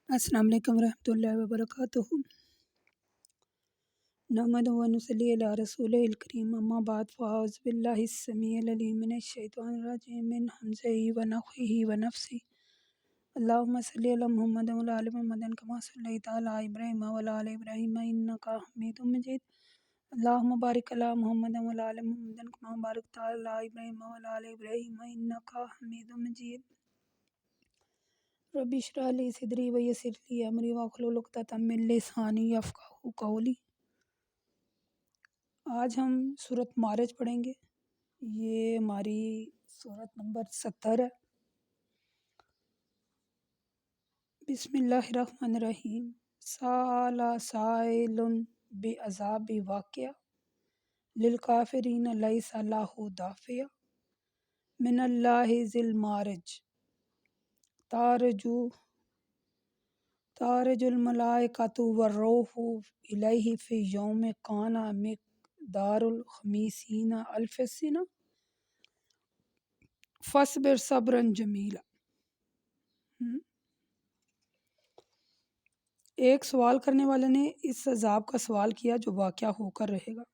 السلام علیکم ورحمۃ اللہ وبرکاتہ۔ نحمدہ و نصلی علی رسولہ الکریم، اما بعد، فاعوذ باللہ السمیع العلیم من الشیطان الرجیم من ہمزہ ونفخہ ونفثہ۔ اللہم صلی علی محمد وعلی آل محمد کما صلیت علی ابراہیم وعلی آل ابراہیم انک حمید مجید۔ اللہم بارک علی محمد وعلی آل محمد کما بارکت علی ابراہیم وعلی آل ابراہیم انک حمید مجید۔ رب اشرح لی صدری ویسر لی امری واحلل عقدۃ من لسانی یفقہوا قولی۔ آج ہم سورۃ معارج پڑھیں گے۔ یہ ہماری سورۃ نمبر 70 ہے۔ بسم اللہ الرحمن الرحیم۔ سأل سائل بعذاب واقع للکافرین لیس لہ دافع من اللہ ذی المعارج تعرج الملائکۃ والروح الیہ فی یوم کان مقدارہ 50,000 سنہ فاصبر صبرا جمیلا۔ ایک سوال کرنے والے نے اس عذاب کا سوال کیا جو واقعہ ہو کر رہے گا۔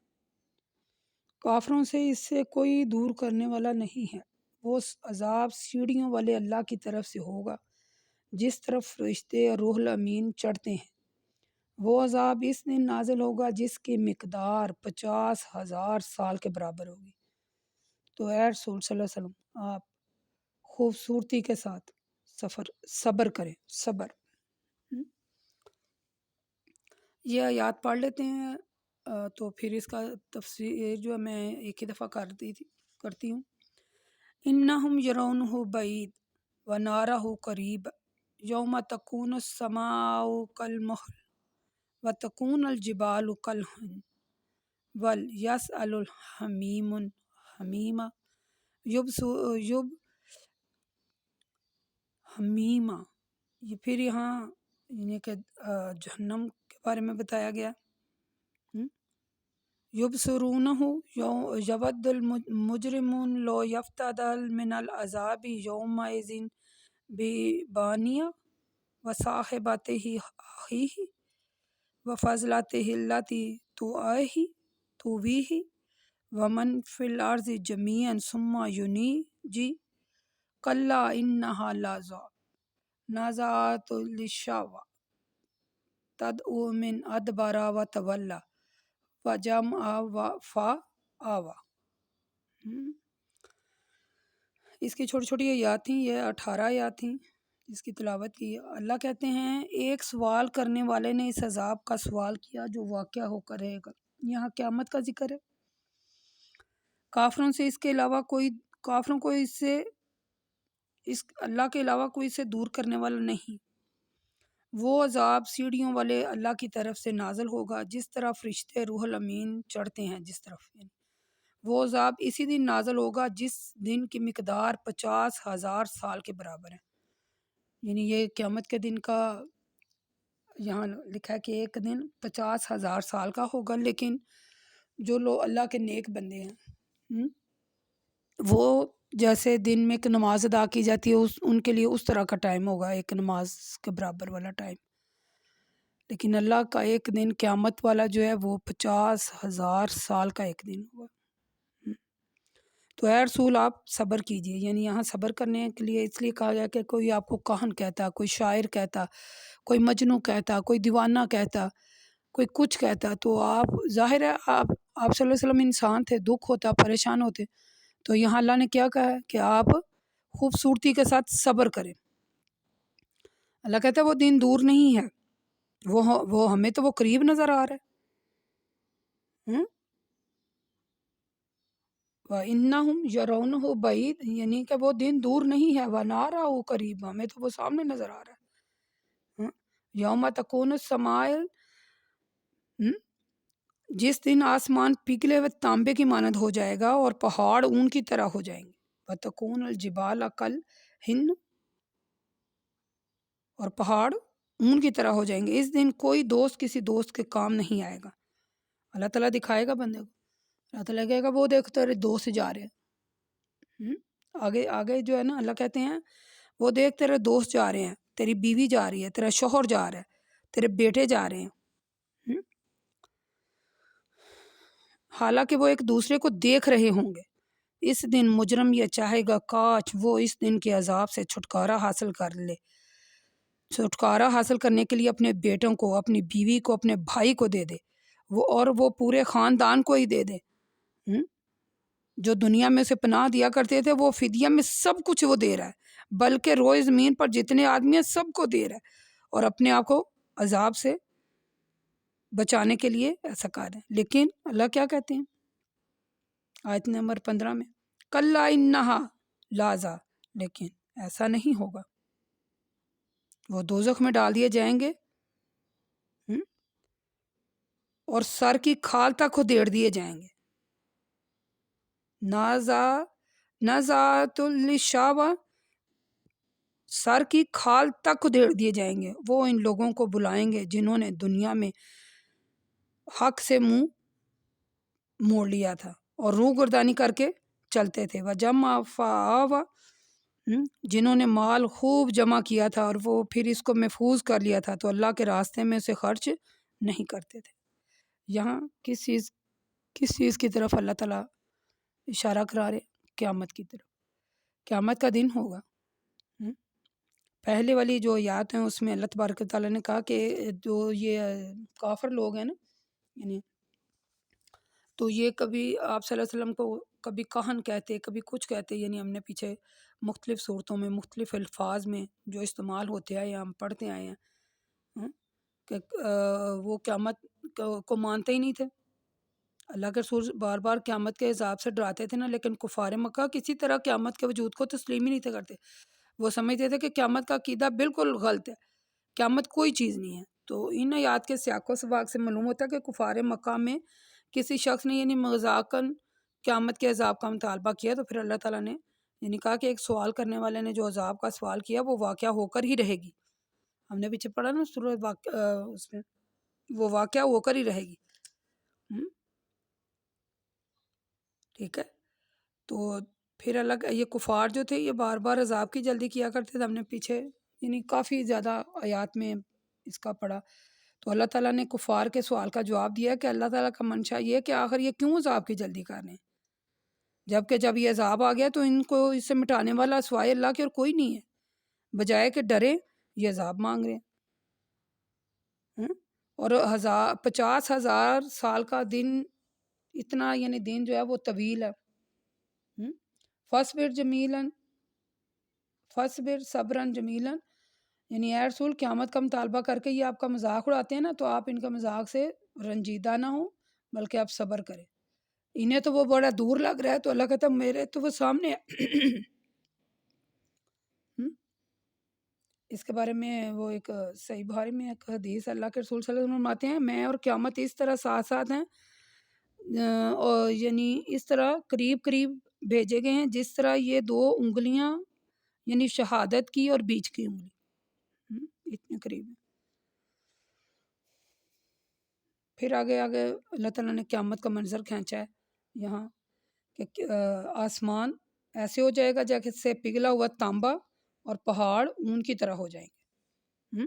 کافروں سے اس سے کوئی دور کرنے والا نہیں ہے۔ وہ عذاب سیڑھیوں والے اللہ کی طرف سے ہوگا جس طرف فرشتے اور روح الامین چڑھتے ہیں۔ وہ عذاب اس دن نازل ہوگا جس کی مقدار 50,000 سال کے برابر ہوگی۔ تو اے رسول صلی اللہ علیہ وسلم، آپ خوبصورتی کے ساتھ صبر کریں۔ صبر، یہ آیات پڑھ لیتے ہیں تو پھر اس کا تفسیر جو میں ایک ہی دفعہ کرتی ہوں۔ انہم یرونہ بعید ونارہ قریب یوم تکون السماء کالمہل وتکون الجبال کالعہن ولیسأل الحمیم حمیما حمیما۔ یہ پھر یہاں یعنی کہ جہنم کے بارے میں بتایا گیا۔ یبصرونہ یود المجرمون لو یفتدی من العذاب یومئذ ببانیہ وصاحبتہ اخیہ وفصلتہ التی تؤویہ ومن فی الارض جمیعا ثم ینجیہ کلا انہا لظی نازعۃ للشوی تدعو من ادبر وتولی وجمع فآوی۔ اس کی چھوٹی چھوٹی آیات تھیں، یہ 18 آیات تھیں جس کی تلاوت کی۔ اللہ کہتے ہیں ایک سوال کرنے والے نے اس عذاب کا سوال کیا جو واقعہ ہو کر رہے گا۔ یہاں قیامت کا ذکر ہے۔ کافروں کو اس اللہ کے علاوہ کوئی سے دور کرنے والا نہیں۔ وہ عذاب سیڑھیوں والے اللہ کی طرف سے نازل ہوگا جس طرح فرشتے روح الامین چڑھتے ہیں جس طرف۔ وہ عذاب اسی دن نازل ہوگا جس دن کی مقدار 50,000 سال کے برابر ہے۔ یعنی یہ قیامت کے دن کا یہاں لکھا ہے کہ ایک دن 50,000 سال کا ہوگا، لیکن جو لوگ اللہ کے نیک بندے ہیں وہ جیسے دن میں ایک نماز ادا کی جاتی ہے ان کے لیے اس طرح کا ٹائم ہوگا، ایک نماز کے برابر والا ٹائم۔ لیکن اللہ کا ایک دن قیامت والا جو ہے وہ 50,000 سال کا ایک دن ہوگا۔ تو اے رسول آپ صبر کیجئے، یعنی یہاں صبر کرنے کے لیے اس لیے کہا گیا کہ کوئی آپ کو کاہن کہتا، کوئی شاعر کہتا، کوئی مجنوں کہتا، کوئی دیوانہ کہتا، کوئی کچھ کہتا، تو آپ ظاہر ہے آپ صلی اللہ علیہ وسلم انسان تھے، دکھ ہوتا، پریشان ہوتے۔ تو یہاں اللہ نے کیا کہا ہے کہ آپ خوبصورتی کے ساتھ صبر کریں۔ اللہ کہتا ہے وہ دن دور نہیں ہے، وہ ہمیں تو وہ قریب نظر آ رہا ہے۔ وَإِنَّهُمْ يَرَوْنَهُ بَعِيدٌ، یعنی کہ وہ دن دور نہیں ہے، وَنَارَهُ قَرِيبٌ، ہمیں تو وہ سامنے نظر آ رہا ہے۔ یوم تکون السماء، جس دن آسمان پگھلے ہوئے تانبے کی مانند ہو جائے گا اور پہاڑ اون کی طرح ہو جائیں گے۔ وَتَكُونُ الْجِبَالَ كَالْعِهْنِ، اور پہاڑ اون کی طرح ہو جائیں گے۔ اس دن کوئی دوست کسی دوست کے کام نہیں آئے گا۔ اللہ تعالیٰ دکھائے گا بندے کو، اللہ تعالیٰ کہے گا وہ دیکھ تیرے دوست جا رہے ہیں۔ آگے جو ہے نا اللہ کہتے ہیں وہ دیکھ تیرے دوست جا رہے ہیں، تیری بیوی جا رہی ہے، تیرا شوہر جا رہا ہے، تیرے بیٹے جا رہے ہیں، حالانکہ وہ ایک دوسرے کو دیکھ رہے ہوں گے۔ اس دن مجرم یہ چاہے گا کاش وہ اس دن کے عذاب سے چھٹکارا حاصل کر لے، چھٹکارا حاصل کرنے کے لیے اپنے بیٹوں کو، اپنی بیوی کو، اپنے بھائی کو دے دے، وہ پورے خاندان کو ہی دے دے۔ جو دنیا میں اسے پناہ دیا کرتے تھے وہ فدیہ میں سب کچھ وہ دے رہا ہے، بلکہ روئے زمین پر جتنے آدمی ہیں سب کو دے رہا ہے، اور اپنے آپ کو عذاب سے بچانے کے لیے ایسا کر رہے ہیں۔ لیکن اللہ کیا کہتے ہیں آیت نمبر 15 میں، کلا انہا لازا، لیکن ایسا نہیں ہوگا، وہ دوزخ میں ڈال دیے جائیں گے اور سر کی کھال تک ادھیڑ دیے جائیں گے۔ نازعات للشاوہ، سر کی کھال تک ادھیڑ دیے جائیں گے۔ وہ ان لوگوں کو بلائیں گے جنہوں نے دنیا میں حق سے منہ موڑ لیا تھا اور روح گردانی کر کے چلتے تھے، وجمع فآوہ، جنہوں نے مال خوب جمع کیا تھا اور وہ پھر اس کو محفوظ کر لیا تھا تو اللہ کے راستے میں اسے خرچ نہیں کرتے تھے۔ یہاں کس چیز کی طرف اللہ تعالیٰ اشارہ کرا رہے؟ قیامت کی طرف۔ قیامت کا دن ہوگا۔ پہلے والی جو آیات ہیں اس میں اللہ تبارک و تعالیٰ نے کہا کہ جو یہ کافر لوگ ہیں نا، یعنی تو یہ کبھی آپ صلی اللہ علیہ وسلم کو کبھی کہن کہتے، کبھی کچھ کہتے، یعنی ہم نے پیچھے مختلف صورتوں میں مختلف الفاظ میں جو استعمال ہوتے آئے ہم پڑھتے آئے ہیں کہ وہ قیامت کو مانتے ہی نہیں تھے۔ اللہ کے رسول بار بار قیامت کے عذاب سے ڈراتے تھے نا، لیکن کفار مکہ کسی طرح قیامت کے وجود کو تسلیم ہی نہیں تھے کرتے۔ وہ سمجھتے تھے کہ قیامت کا عقیدہ بالکل غلط ہے، قیامت کوئی چیز نہیں ہے۔ تو ان آیات کے سیاق و سباق سے معلوم ہوتا ہے کہ کفار مکہ میں کسی شخص نے یعنی مذاقاً قیامت کے عذاب کا مطالبہ کیا تو پھر اللہ تعالیٰ نے یعنی کہا کہ ایک سوال کرنے والے نے جو عذاب کا سوال کیا وہ واقعہ ہو کر ہی رہے گی۔ ہم نے پیچھے پڑھا نا سورہ اس میں، وہ واقعہ ہو کر ہی رہے گی۔ ٹھیک ہے، تو پھر اللہ یہ کفار جو تھے یہ بار بار عذاب کی جلدی کیا کرتے تھے۔ ہم نے پیچھے یعنی کافی زیادہ آیات میں اس کا پڑھا، تو اللہ تعالیٰ نے کفار کے سوال کا جواب دیا کہ اللہ تعالیٰ کا منشا یہ ہے کہ آخر یہ کیوں عذاب کی جلدی کر رہے ہیں، جبکہ جب یہ عذاب آ گیا تو ان کو اس سے مٹانے والا سوائے اللہ کے اور کوئی نہیں ہے، بجائے کہ ڈرے یہ عذاب مانگ رہے ہیں۔ اور 50,000 سال کا دن، اتنا یعنی دن جو ہے وہ طویل ہے۔ فصبر جمیلاً، فصبر صبراً جمیلاً، یعنی اے رسول قیامت کا مطالبہ کر کے یہ آپ کا مذاق اڑاتے ہیں نا، تو آپ ان کا مذاق سے رنجیدہ نہ ہوں بلکہ آپ صبر کریں۔ انہیں تو وہ بڑا دور لگ رہا ہے، تو اللہ کہتا ہے میرے تو وہ سامنے ہے۔ اس کے بارے میں وہ ایک صحیح بخاری میں ایک حدیث اللہ کے رسول صلی اللہ علیہ وسلم فرماتے ہیں، میں اور قیامت اس طرح ساتھ ساتھ ہیں، اور یعنی اس طرح قریب قریب بھیجے گئے ہیں جس طرح یہ دو انگلیاں یعنی شہادت کی اور بیچ کی انگلی اتنے قریب ہیں۔ پھر آگے اللہ تعالیٰ نے قیامت کا منظر کھینچا ہے یہاں کہ آسمان ایسے ہو جائے گا جیسے پگھلا ہوا تانبا اور پہاڑ اون کی طرح ہو جائیں گے،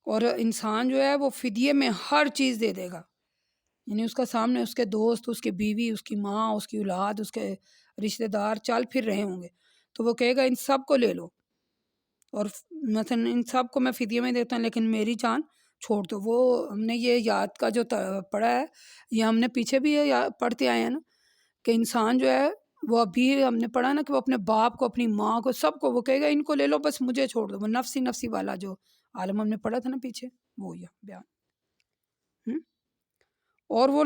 اور انسان جو ہے وہ فدیے میں ہر چیز دے دے گا، یعنی اس کا سامنے اس کے دوست، اس کی بیوی، اس کی ماں، اس کی اولاد، اس کے رشتہ دار چل پھر رہے ہوں گے، تو وہ کہے گا ان سب کو لے لو، اور مثلا ان سب کو میں فدیے میں دیتا ہوں لیکن میری جان چھوڑ دو۔ وہ ہم نے یہ یاد کا جو پڑھا ہے، یہ ہم نے پیچھے بھی پڑھتے آئے ہیں نا کہ انسان جو ہے وہ ابھی ہم نے پڑھا نا کہ وہ اپنے باپ کو، اپنی ماں کو، سب کو وہ کہے گا ان کو لے لو بس مجھے چھوڑ دو۔ وہ نفسی نفسی والا جو عالم ہم نے پڑھا تھا نا پیچھے، وہ یہ بیان۔ اور وہ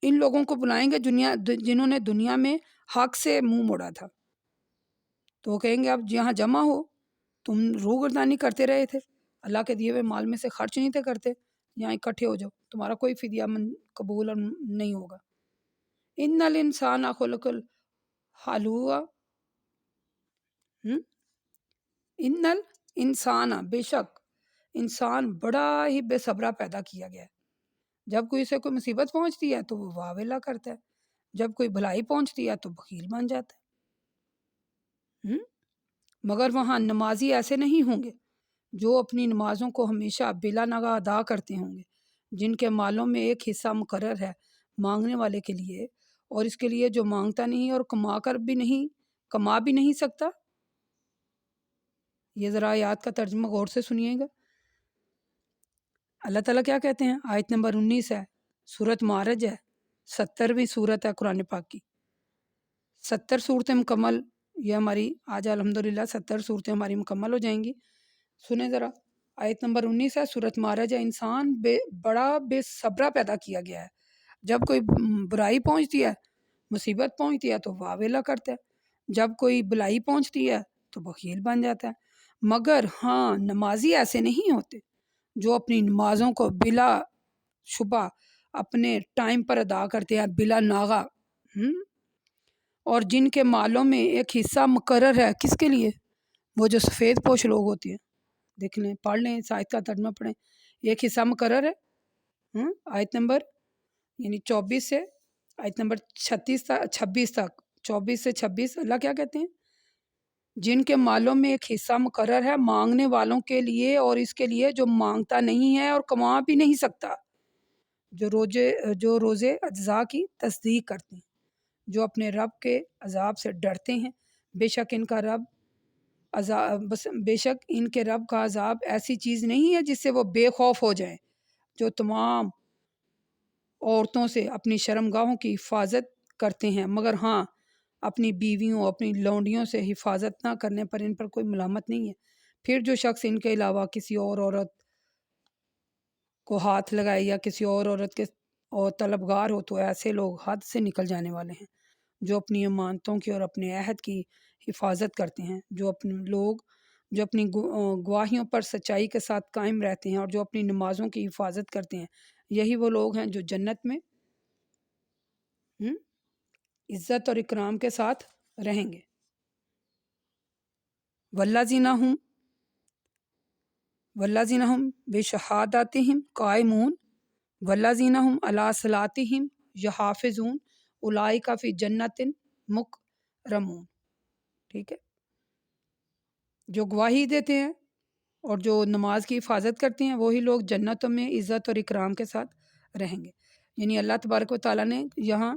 ان لوگوں کو بلائیں گے جنہوں نے دنیا میں حق سے منہ موڑا تھا، تو وہ کہیں گے اب یہاں جمع ہو، تم روح گردانی کرتے رہے تھے، اللہ کے دیے ہوئے مال میں سے خرچ نہیں تھے کرتے، یہاں اکٹھے ہو جاؤ، تمہارا کوئی فدیہ قبول نہیں ہوگا۔ ان الانسان خلق الحلوہ، ان الانسان، بے شک انسان بڑا ہی بے صبرا پیدا کیا گیا ہے۔ جب کوئی اسے کوئی مصیبت پہنچتی ہے تو وہ واویلا کرتا ہے، جب کوئی بھلائی پہنچتی ہے تو بخیل بن جاتا ہے۔ مگر وہاں نمازی ایسے نہیں ہوں گے جو اپنی نمازوں کو ہمیشہ بلا ناغہ ادا کرتے ہوں گے، جن کے مالوں میں ایک حصہ مقرر ہے مانگنے والے کے لیے اور اس کے لیے جو مانگتا نہیں اور کما بھی نہیں سکتا۔ یہ ذرا آیات کا ترجمہ غور سے سنیے گا۔ اللہ تعالیٰ کیا کہتے ہیں؟ آیت نمبر 19 ہے، سورۃ معارج ہے، 70ویں سورت ہے قرآن پاک کی۔ 70 صورتیں مکمل، یہ ہماری آج الحمدللہ 70 صورتیں ہماری مکمل ہو جائیں گی۔ سنیں ذرا، آیت نمبر 19 ہے، سورۃ معارج ہے۔ انسان بڑا بے صبرا پیدا کیا گیا ہے۔ جب کوئی برائی پہنچتی ہے، مصیبت پہنچتی ہے تو واویلا کرتا ہے، جب کوئی بلائی پہنچتی ہے تو بخیل بن جاتا ہے۔ مگر ہاں، نمازی ایسے نہیں ہوتے جو اپنی نمازوں کو بلا شبہ اپنے ٹائم پر ادا کرتے ہیں، بلا ناغہ، اور جن کے مالوں میں ایک حصہ مقرر ہے۔ کس کے لیے؟ وہ جو سفید پوش لوگ ہوتے ہیں۔ دیکھ لیں، پڑھ لیں، اس آیت کا ترجمہ پڑھیں۔ ایک حصہ مقرر ہے، آیت نمبر 24 سے آیت نمبر 26 تک، 24 سے 26 اللہ کیا کہتے ہیں؟ جن کے مالوں میں ایک حصہ مقرر ہے مانگنے والوں کے لیے اور اس کے لیے جو مانگتا نہیں ہے اور کما بھی نہیں سکتا، جو روزے اجزاء کی تصدیق کرتے ہیں، جو اپنے رب کے عذاب سے ڈرتے ہیں۔ بے شک ان کے رب کا عذاب ایسی چیز نہیں ہے جس سے وہ بے خوف ہو جائیں، جو تمام عورتوں سے اپنی شرمگاہوں کی حفاظت کرتے ہیں، مگر ہاں، اپنی بیویوں، اپنی لونڈیوں سے حفاظت نہ کرنے پر ان پر کوئی ملامت نہیں ہے۔ پھر جو شخص ان کے علاوہ کسی اور عورت کو ہاتھ لگائے یا کسی اور عورت کے اور طلبگار ہو تو ایسے لوگ حد سے نکل جانے والے ہیں، جو اپنی امانتوں کی اور اپنے عہد کی حفاظت کرتے ہیں، جو اپنی گواہیوں پر سچائی کے ساتھ قائم رہتے ہیں اور جو اپنی نمازوں کی حفاظت کرتے ہیں، یہی وہ لوگ ہیں جو جنت میں عزت اور اکرام کے ساتھ رہیں گے۔ والذین ہم بشہاداتہم قائمون والذین ہم علی صلاتہم یحافظون اولئک فی جنت مکرمون۔ ٹھیک ہے، جو گواہی دیتے ہیں اور جو نماز کی حفاظت کرتے ہیں وہی لوگ جنتوں میں عزت اور اکرام کے ساتھ رہیں گے۔ یعنی اللہ تبارک و تعالیٰ نے یہاں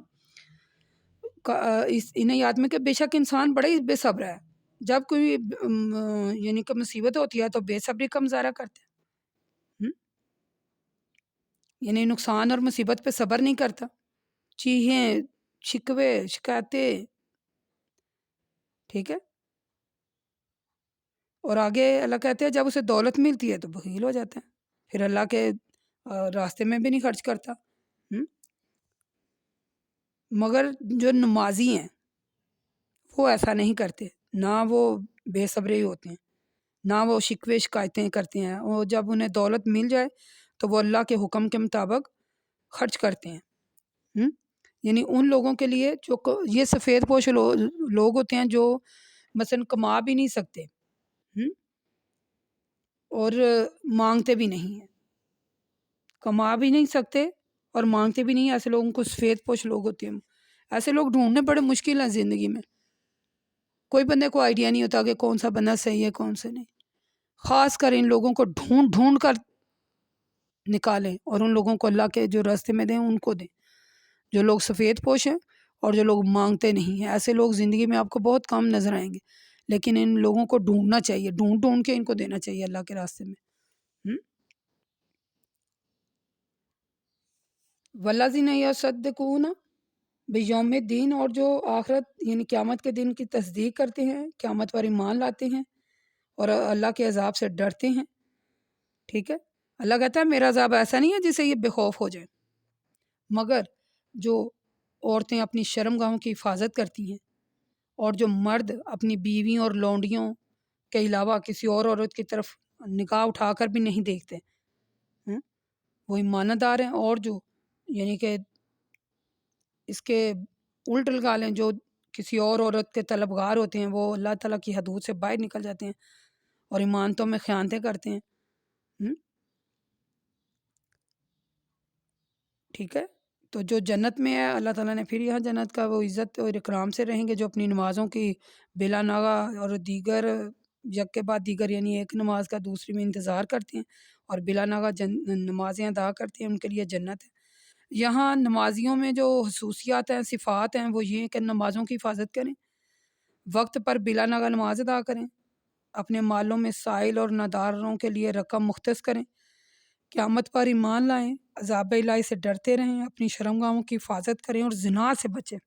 انہیں یاد میں کہ بے شک انسان بڑا ہی بے صبر ہے، جب کوئی یعنی کہ مصیبت ہوتی ہے تو بے صبری کا مظاہرہ کرتے ہیں، یعنی نقصان اور مصیبت پہ صبر نہیں کرتا، چیخیں، شکوے، شکایتیں، ٹھیک ہے۔ اور آگے اللہ کہتے ہیں جب اسے دولت ملتی ہے تو بخیل ہو جاتا ہے، پھر اللہ کے راستے میں بھی نہیں خرچ کرتا۔ مگر جو نمازی ہیں وہ ایسا نہیں کرتے، نہ وہ بے صبرے ہوتے ہیں، نہ وہ شکوے شکایتیں کرتے ہیں، اور جب انہیں دولت مل جائے تو وہ اللہ کے حکم کے مطابق خرچ کرتے ہیں۔ یعنی ان لوگوں کے لیے جو یہ سفید پوش لوگ ہوتے ہیں جو مثلا کما بھی نہیں سکتے اور مانگتے بھی نہیں ہیں، کما بھی نہیں سکتے اور مانگتے بھی نہیں، ایسے لوگوں کو سفید پوش لوگ ہوتے ہیں۔ ایسے لوگ ڈھونڈنے بڑے مشکل ہیں زندگی میں، کوئی بندے کو آئیڈیا نہیں ہوتا کہ کون سا بندہ صحیح ہے کون سے نہیں، خاص کر ان لوگوں کو ڈھونڈ کر نکالیں اور ان لوگوں کو اللہ کے جو راستے میں دیں ان کو دیں، جو لوگ سفید پوش ہیں اور جو لوگ مانگتے نہیں ہیں۔ ایسے لوگ زندگی میں آپ کو بہت کم نظر آئیں گے، لیکن ان لوگوں کو ڈھونڈنا چاہیے، ڈھونڈ کے ان کو دینا چاہیے اللہ کے راستے میں۔ والذین یصدقون بیوم الدین، اور جو آخرت یعنی قیامت کے دن کی تصدیق کرتے ہیں، قیامت پر ایمان لاتے ہیں اور اللہ کے عذاب سے ڈرتے ہیں۔ ٹھیک ہے، اللہ کہتا ہے میرا عذاب ایسا نہیں ہے جس سے یہ بے خوف ہو جائے، مگر جو عورتیں اپنی شرمگاہوں کی حفاظت کرتی ہیں اور جو مرد اپنی بیویوں اور لونڈیوں کے علاوہ کسی اور عورت کی طرف نگاہ اٹھا کر بھی نہیں دیکھتے، وہ ایماندار ہیں۔ اور جو یعنی کہ اس کے الٹ لگا لیں، جو کسی اور عورت کے طلبگار ہوتے ہیں وہ اللہ تعالیٰ کی حدود سے باہر نکل جاتے ہیں اور ایمانتوں میں خیانتیں کرتے ہیں۔ ٹھیک ہے، تو جو جنت میں ہے اللہ تعالیٰ نے پھر یہاں جنت کا وہ عزت اور اکرام سے رہیں گے، جو اپنی نمازوں کی بلا ناغہ اور دیگر یک کے بعد دیگر یعنی ایک نماز کا دوسری میں انتظار کرتے ہیں اور بلا ناغہ نمازیں ادا کرتے ہیں، ان کے لیے جنت ہے۔ یہاں نمازیوں میں جو خصوصیات ہیں، صفات ہیں، وہ یہ کہ نمازوں کی حفاظت کریں، وقت پر بلا ناغہ نماز ادا کریں، اپنے مالوں میں سائل اور ناداروں کے لیے رقم مختص کریں، قیامت پر ایمان لائیں، عذاب الہی سے ڈرتے رہیں، اپنی شرمگاہوں کی حفاظت کریں اور زنا سے بچیں،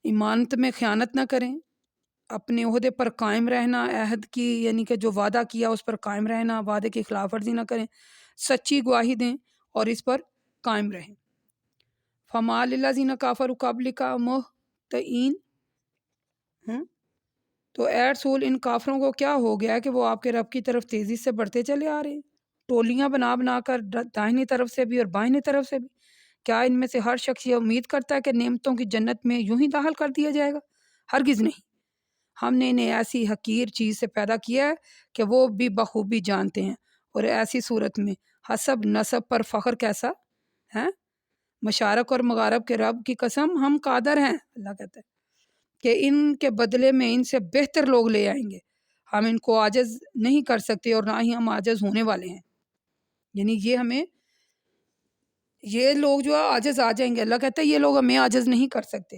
ایمانت میں خیانت نہ کریں، اپنے عہدے پر قائم رہنا، عہد کی یعنی کہ جو وعدہ کیا اس پر قائم رہنا، وعدے کی خلاف ورزی نہ کریں، سچی گواہی دیں اور اس پر قائم رہیں۔ فما للذین کفروا قبلک مہطعین، تو اے رسول ان کافروں کو کیا ہو گیا کہ وہ آپ کے رب کی طرف تیزی سے بڑھتے چلے آ رہے ہیں، ٹولیاں بنا بنا کر داہنی طرف سے بھی اور بائیں طرف سے بھی۔ کیا ان میں سے ہر شخص یہ امید کرتا ہے کہ نعمتوں کی جنت میں یوں ہی داخل کر دیا جائے گا؟ ہرگز نہیں، ہم نے انہیں ایسی حقیر چیز سے پیدا کیا ہے کہ وہ بھی بخوبی جانتے ہیں، اور ایسی صورت میں حسب نسب پر فخر کیسا ہے؟ مشارق اور مغارب کے رب کی قسم ہم قادر ہیں، اللہ کہتا ہے کہ ان کے بدلے میں ان سے بہتر لوگ لے آئیں گے، ہم ان کو عاجز نہیں کر سکتے اور نہ ہی ہم عاجز ہونے والے ہیں۔ یعنی یہ لوگ جو عاجز آ جائیں گے، اللہ کہتا ہے یہ لوگ ہمیں عاجز نہیں کر سکتے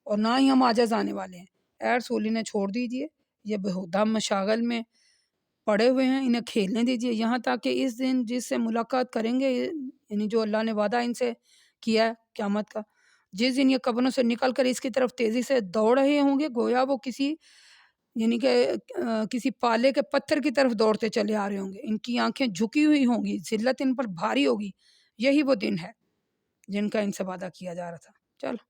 اور نہ ہی ہم عاجز آنے والے ہیں۔ اے رسول انہیں چھوڑ دیجئے، یہ بہودہ مشاغل میں پڑے ہوئے ہیں، انہیں کھیلنے دیجئے یہاں تک کہ اس دن جس سے ملاقات کریں گے، یعنی جو اللہ نے وعدہ ان سے کیا ہے قیامت کا، جس دن یہ قبروں سے نکل کر اس کی طرف تیزی سے دوڑ رہے ہوں گے، گویا وہ یعنی کہ کسی پالے کے پتھر کی طرف دوڑتے چلے آ رہے ہوں گے، ان کی آنکھیں جھکی ہوئی ہوں گی، ذلت ان پر بھاری ہوگی۔ یہی وہ دن ہے جن کا ان سے وعدہ کیا جا رہا تھا۔ چلو،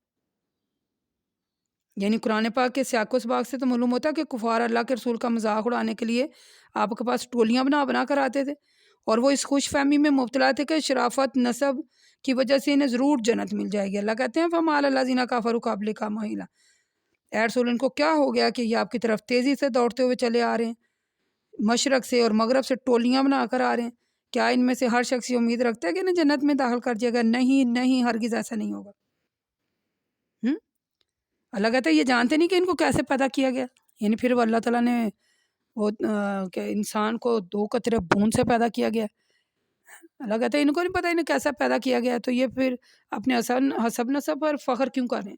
یعنی قرآن پاک کے سیاق و سباق سے تو معلوم ہوتا ہے کہ کفار اللہ کے رسول کا مذاق اڑانے کے لیے آپ کے پاس ٹولیاں بنا بنا کر آتے تھے، اور وہ اس خوش فہمی میں مبتلا تھے کہ شرافت نسب کی وجہ سے انہیں ضرور جنت مل جائے گی۔ اللہ کہتے ہیں فَمَا عَلَى الَّذِينَ كَفَرُوا قَبْلِكَ مَحِيلًا، اے رسول ان کو کیا ہو گیا کہ یہ آپ کی طرف تیزی سے دوڑتے ہوئے چلے آ رہے ہیں، مشرق سے اور مغرب سے ٹولیاں بنا کر آ رہے ہیں۔ کیا ان میں سے ہر شخص یہ امید رکھتا ہے کہ انہیں جنت میں داخل کر جائے گا؟ نہیں نہیں، ہرگز ایسا نہیں ہوگا۔ اللہ کہتا ہے یہ جانتے نہیں کہ ان کو کیسے پیدا کیا گیا، یعنی پھر وہ اللہ تعالیٰ نے وہ کہ انسان کو 2 قطرے خون سے پیدا کیا گیا۔ اللہ کہتا ہے ان کو نہیں پتہ انہیں کیسا پیدا کیا گیا، تو یہ پھر اپنے حسب نسب پر فخر کیوں کریں؟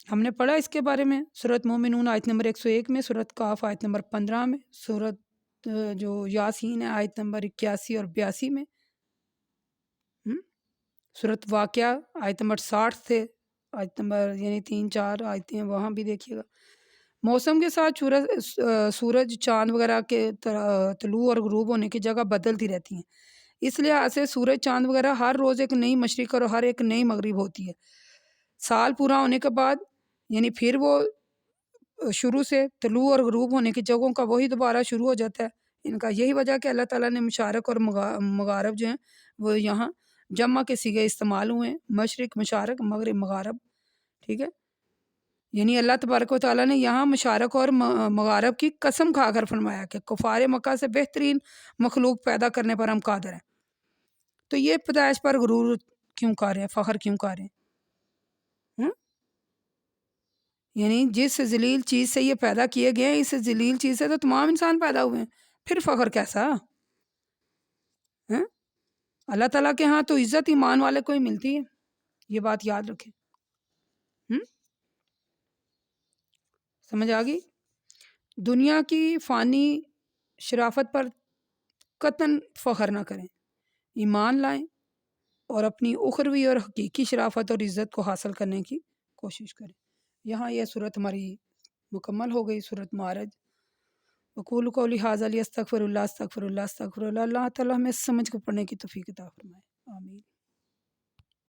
ہم نے پڑھا اس کے بارے میں سورۃ مومنون آیت نمبر 101 میں، سورۃ کاف آیت نمبر 15 میں، سورۃ جو یاسین ہے آیت نمبر 81 اور 82 میں، سورۃ واقعہ آیت نمبر 60 سے آیت نمبر یعنی 3-4 آیتیں وہاں بھی دیکھیے گا۔ موسم کے ساتھ سورج چاند وغیرہ کے طلوع اور غروب ہونے کی جگہ بدلتی رہتی ہیں، اس لحاظ سے سورج چاند وغیرہ ہر روز ایک نئی مشرق اور ہر ایک نئی مغرب ہوتی ہے۔ سال پورا ہونے کے بعد یعنی پھر وہ شروع سے طلوع اور غروب ہونے کی جگہوں کا وہی دوبارہ شروع ہو جاتا ہے۔ ان کا یہی وجہ کہ اللہ تعالیٰ نے مشارق اور مغارب جو ہیں وہ یہاں جمع کے صیغے استعمال ہوئے ہیں، مشرق مشارق، مغرب مغارب، ٹھیک ہے۔ یعنی اللہ تبارک و تعالیٰ نے یہاں مشارق اور مغارب کی قسم کھا کر فرمایا کہ کفار مکہ سے بہترین مخلوق پیدا کرنے پر ہم قادر ہیں، تو یہ پیدائش پر غرور کیوں کر رہے ہیں، فخر کیوں کر رہے ہیں؟ یعنی جس ذلیل چیز سے یہ پیدا کیے گئے ہیں، اس ذلیل چیز سے تو تمام انسان پیدا ہوئے ہیں، پھر فخر کیسا؟ اللہ تعالیٰ کے ہاں تو عزت ایمان والے کو ہی ملتی ہے، یہ بات یاد رکھیں۔ سمجھ آ گئی؟ دنیا کی فانی شرافت پر قطعاً فخر نہ کریں، ایمان لائیں اور اپنی اخروی اور حقیقی شرافت اور عزت کو حاصل کرنے کی کوشش کریں۔ یہاں یہ صورت ہماری مکمل ہو گئی، صورت معارج۔ وقول قولی ھذا استغفر اللہ استغفر اللہ استغفر اللہ۔ اللہ تعالیٰ ہمیں سمجھ کو پڑھنے کی توفیق عطا فرمائے، آمین۔